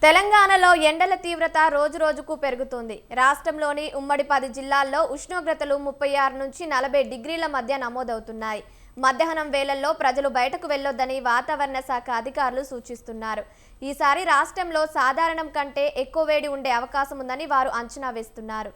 తెలంగాణలో ఎండల తీవ్రత రోజురోజుకు పెరుగుతుంది. రాష్ట్రంలోని ఉమ్మడి 10 జిల్లాల్లో ఉష్ణోగ్రతలు 36 నుంచి 40 డిగ్రీల మధ్య నమోదవుతున్నాయి. మధ్యాహ్నం వేళల్లో ప్రజలు బయటకు వెళ్లొద్దని వాతావరణ శాఖ అధికారులు సూచిస్తున్నారు. ఈసారి రాష్ట్రంలో సాధారణం కంటే ఎక్కువ వేడి ఉండే అవకాశం ఉందని వారు అంచనా వేస్తున్నారు.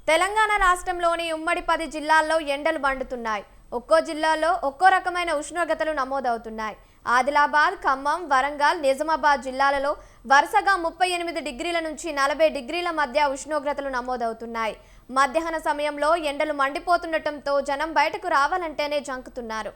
తెలంగాణ రాష్ట్రంలోని ఉమ్మడి 10 జిల్లాల్లో ఎండలు మండుతున్నాయి. ఒక్కో జిల్లాలో ఒక్కో రకమైన ఉష్ణోగ్రతలు నమోదవుతున్నాయి. ఆదిలాబాద్, ఖమ్మం, వరంగల్, నిజామాబాద్ జిల్లాలలో వరుసగా 38 డిగ్రీల నుంచి 40 డిగ్రీల మధ్య ఉష్ణోగ్రతలు నమోదవుతున్నాయి. మధ్యాహ్న సమయంలో ఎండలు మండిపోతుండటంతో జనం బయటకు రావాలంటేనే జంకుతున్నారు.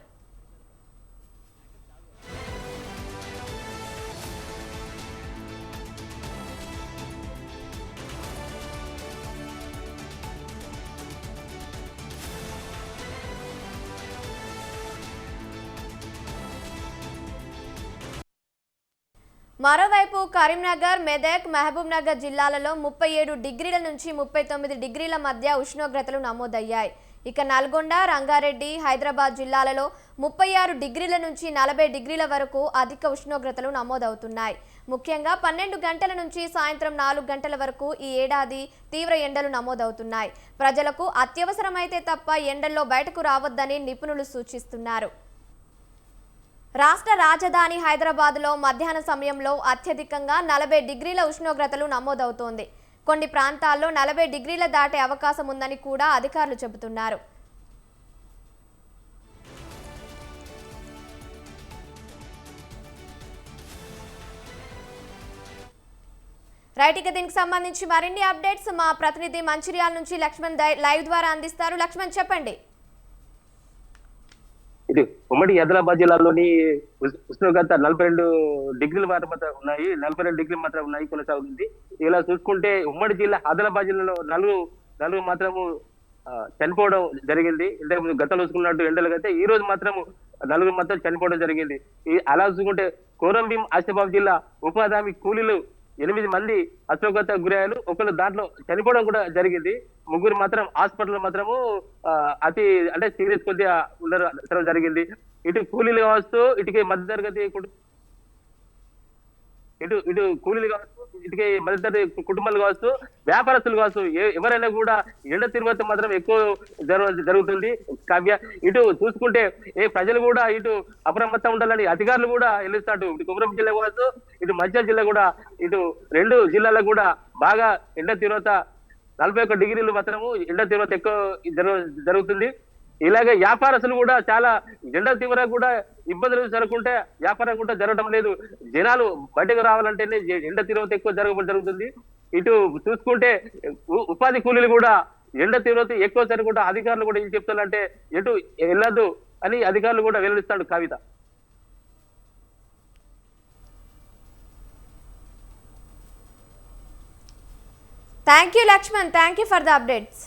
మరోవైపు కరీంనగర్, మెదక్, మహబూబ్ నగర్ జిల్లాలలో 37 డిగ్రీల నుంచి 39 డిగ్రీల మధ్య ఉష్ణోగ్రతలు నమోదయ్యాయి. ఇక నల్గొండ, రంగారెడ్డి, హైదరాబాద్ జిల్లాలలో 36 డిగ్రీల నుంచి 40 డిగ్రీల వరకు అధిక ఉష్ణోగ్రతలు నమోదవుతున్నాయి. ముఖ్యంగా 12 గంటల నుంచి సాయంత్రం 4 గంటల వరకు ఈ ఏడాది తీవ్ర ఎండలు నమోదవుతున్నాయి. ప్రజలకు అత్యవసరమైతే తప్ప ఎండల్లో బయటకు రావద్దని నిపుణులు సూచిస్తున్నారు. రాష్ట్ర రాజధాని హైదరాబాద్లో మధ్యాహ్న సమయంలో అత్యధికంగా 40 డిగ్రీల ఉష్ణోగ్రతలు నమోదవుతోంది. కొన్ని ప్రాంతాల్లో 40 డిగ్రీల దాటే అవకాశం ఉందని కూడా అధికారులు చెబుతున్నారు. రైట్, ఇక దీనికి సంబంధించి మరిన్ని అప్డేట్స్ మా ప్రతినిధి మంచిర్యాల నుంచి లక్ష్మణ్ లైవ్ ద్వారా అందిస్తారు. లక్ష్మణ్, చెప్పండి. ఇది ఉమ్మడి ఆదిలాబాద్ జిల్లాలోని ఉష్ణోగ్రత 42 డిగ్రీల మాత్రం ఉన్నాయి. 42 డిగ్రీలు మాత్రం ఉన్నాయి, కొనసాగుతుంది. ఇలా చూసుకుంటే ఉమ్మడి జిల్లా ఆదిలాబాద్ జిల్లాలో నలుగురు మాత్రము చనిపోవడం జరిగింది. ఇంతకు గతంలో చూసుకున్నట్టు ఎండలకైతే ఈ రోజు మాత్రము నలుగురు మాత్రం చనిపోవడం జరిగింది. అలా చూసుకుంటే కొమరంభీం ఆసిఫాబాద్ జిల్లా ఉపాధి హామీ కూలీలు 8 మంది అస్వస్థత గురయ్యారు. ఒకరు దాంట్లో చనిపోవడం కూడా జరిగింది. ముగ్గురు మాత్రం హాస్పిటల్ మాత్రము అతి అంటే సీరియస్ కొద్దిగా ఉండడం జరిగింది. ఇటు కూలీలు కావచ్చు, ఇటుకి మధ్యతరగతి ఇటు కూలీలు కావచ్చు, ఇటుకి మధ్యతరగతి కుటుంబాలు కావచ్చు, వ్యాపారస్తులు కావచ్చు, ఎవరైనా కూడా ఎండ తీవ్రత మాత్రం ఎక్కువ జరుగుతుంది. కావ్య, ఇటు చూసుకుంటే ప్రజలు కూడా ఇటు అప్రమత్తం ఉండాలని అధికారులు కూడా వెళ్ళిస్తాడు. ఇటు కొమరం జిల్లా కావచ్చు, ఇటు మంచిర్యాల జిల్లా కూడా, ఇటు 2 జిల్లాలకు కూడా బాగా ఎండ తీవ్రత 41 డిగ్రీలు మాత్రము ఎండ తీవ్రత ఎక్కువ జరుగుతుంది. ఇలాగే వ్యాపారస్తులు కూడా చాలా ఎండ తీవ్ర కూడా ఇబ్బందులు జరుగుతుంటే వ్యాపారం కూడా జరగడం లేదు. జనాలు బయటకు రావాలంటేనే ఎండ తీవ్రత ఎక్కువ జరుగుతుంది. ఇటు చూసుకుంటే ఉపాధి కూలీలు కూడా ఎండ తీవ్రత ఎక్కువ జరగకుండా అధికారులు కూడా ఏం చెప్తారంటే ఎటు వెళ్ళదు అని అధికారులు కూడా వెల్లడిస్తాడు. Kavitha. Thank you Lakshman, thank you for the updates.